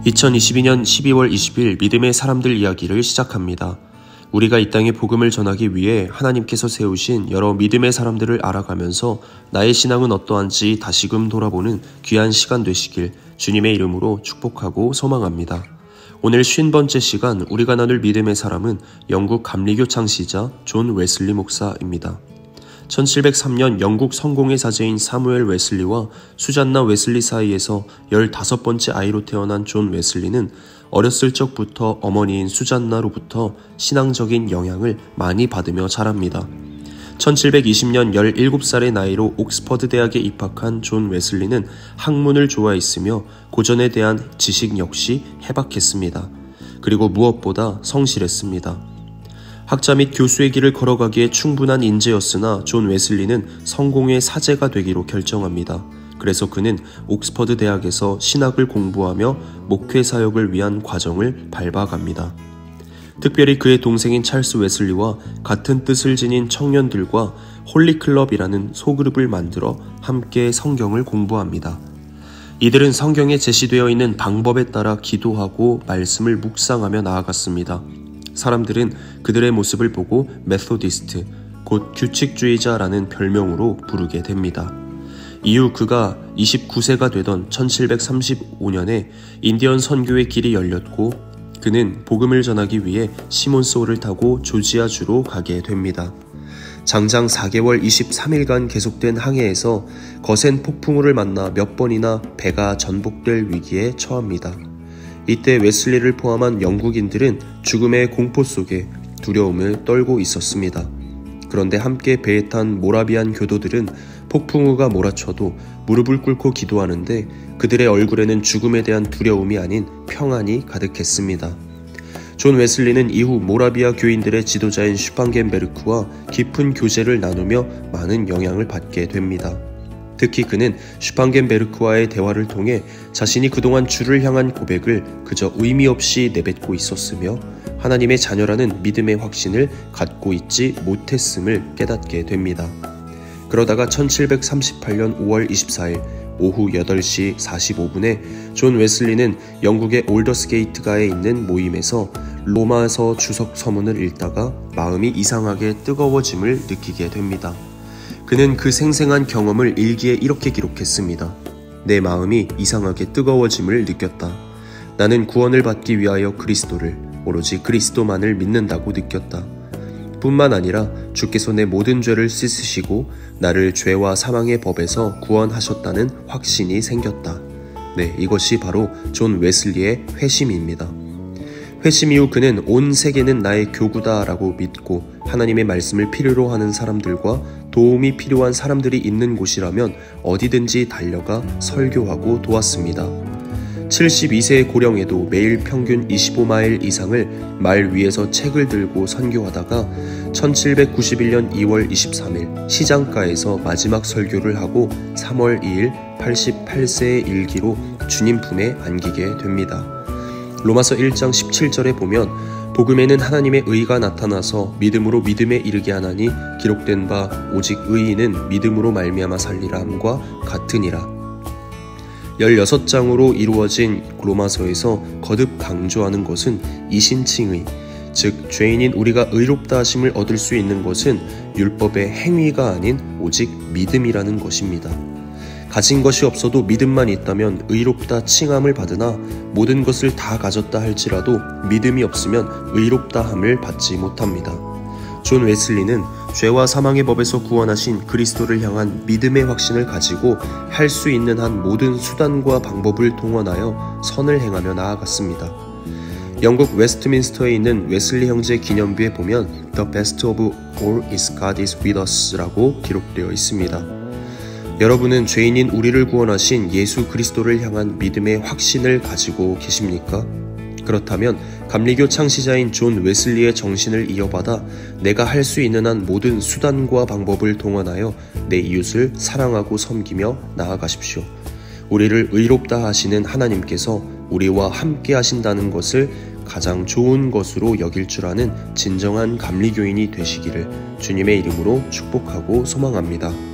(2022년 12월 20일) 믿음의 사람들 이야기를 시작합니다. 우리가 이 땅에 복음을 전하기 위해 하나님께서 세우신 여러 믿음의 사람들을 알아가면서 나의 신앙은 어떠한지 다시금 돌아보는 귀한 시간 되시길 주님의 이름으로 축복하고 소망합니다. 오늘 50번째 시간 우리가 나눌 믿음의 사람은 영국 감리교 창시자 존 웨슬리 목사입니다. 1703년 영국 성공의 사제인 사무엘 웨슬리와 수잔나 웨슬리 사이에서 15번째 아이로 태어난 존 웨슬리는 어렸을 적부터 어머니인 수잔나로부터 신앙적인 영향을 많이 받으며 자랍니다. 1720년 17살의 나이로 옥스퍼드 대학에 입학한 존 웨슬리는 학문을 좋아했으며 고전에 대한 지식 역시 해박했습니다. 그리고 무엇보다 성실했습니다. 학자 및 교수의 길을 걸어가기에 충분한 인재였으나 존 웨슬리는 성공의 사제가 되기로 결정합니다. 그래서 그는 옥스퍼드 대학에서 신학을 공부하며 목회 사역을 위한 과정을 밟아갑니다. 특별히 그의 동생인 찰스 웨슬리와 같은 뜻을 지닌 청년들과 홀리클럽이라는 소그룹을 만들어 함께 성경을 공부합니다. 이들은 성경에 제시되어 있는 방법에 따라 기도하고 말씀을 묵상하며 나아갔습니다. 사람들은 그들의 모습을 보고 메소디스트, 곧 규칙주의자라는 별명으로 부르게 됩니다. 이후 그가 29세가 되던 1735년에 인디언 선교의 길이 열렸고 그는 복음을 전하기 위해 시몬소를 타고 조지아주로 가게 됩니다. 장장 4개월 23일간 계속된 항해에서 거센 폭풍우를 만나 몇 번이나 배가 전복될 위기에 처합니다. 이때 웨슬리를 포함한 영국인들은 죽음의 공포 속에 두려움을 떨고 있었습니다. 그런데 함께 배에 탄 모라비안 교도들은 폭풍우가 몰아쳐도 무릎을 꿇고 기도하는데 그들의 얼굴에는 죽음에 대한 두려움이 아닌 평안이 가득했습니다. 존 웨슬리는 이후 모라비아 교인들의 지도자인 슈팡겐베르크와 깊은 교제를 나누며 많은 영향을 받게 됩니다. 특히 그는 슈팡겐베르크와의 대화를 통해 자신이 그동안 주를 향한 고백을 그저 의미 없이 내뱉고 있었으며 하나님의 자녀라는 믿음의 확신을 갖고 있지 못했음을 깨닫게 됩니다. 그러다가 1738년 5월 24일 오후 8시 45분에 존 웨슬리는 영국의 올더스게이트가에 있는 모임에서 로마서 주석 서문을 읽다가 마음이 이상하게 뜨거워짐을 느끼게 됩니다. 그는 그 생생한 경험을 일기에 이렇게 기록했습니다. 내 마음이 이상하게 뜨거워짐을 느꼈다. 나는 구원을 받기 위하여 그리스도를, 오로지 그리스도만을 믿는다고 느꼈다. 뿐만 아니라 주께서 내 모든 죄를 씻으시고 나를 죄와 사망의 법에서 구원하셨다는 확신이 생겼다. 네, 이것이 바로 존 웨슬리의 회심입니다. 회심 이후 그는 온 세계는 나의 교구다 라고 믿고 하나님의 말씀을 필요로 하는 사람들과 도움이 필요한 사람들이 있는 곳이라면 어디든지 달려가 설교하고 도왔습니다. 72세의 고령에도 매일 평균 25마일 이상을 말 위에서 책을 들고 선교하다가 1791년 2월 23일 시장가에서 마지막 설교를 하고 3월 2일 88세의 일기로 주님 품에 안기게 됩니다. 로마서 1장 17절에 보면 복음에는 하나님의 의가 나타나서 믿음으로 믿음에 이르게 하나니 기록된 바 오직 의인은 믿음으로 말미암아 살리라 함과 같으니라. 16장으로 이루어진 로마서에서 거듭 강조하는 것은 이신칭의, 즉 죄인인 우리가 의롭다 하심을 얻을 수 있는 것은 율법의 행위가 아닌 오직 믿음이라는 것입니다. 가진 것이 없어도 믿음만 있다면 의롭다 칭함을 받으나 모든 것을 다 가졌다 할지라도 믿음이 없으면 의롭다 함을 받지 못합니다. 존 웨슬리는 죄와 사망의 법에서 구원하신 그리스도를 향한 믿음의 확신을 가지고 할 수 있는 한 모든 수단과 방법을 동원하여 선을 행하며 나아갔습니다. 영국 웨스트민스터에 있는 웨슬리 형제 기념비에 보면 The best of all is God is with us 라고 기록되어 있습니다. 여러분은 죄인인 우리를 구원하신 예수 그리스도를 향한 믿음의 확신을 가지고 계십니까? 그렇다면 감리교 창시자인 존 웨슬리의 정신을 이어받아 내가 할 수 있는 한 모든 수단과 방법을 동원하여 내 이웃을 사랑하고 섬기며 나아가십시오. 우리를 의롭다 하시는 하나님께서 우리와 함께 하신다는 것을 가장 좋은 것으로 여길 줄 아는 진정한 감리교인이 되시기를 주님의 이름으로 축복하고 소망합니다.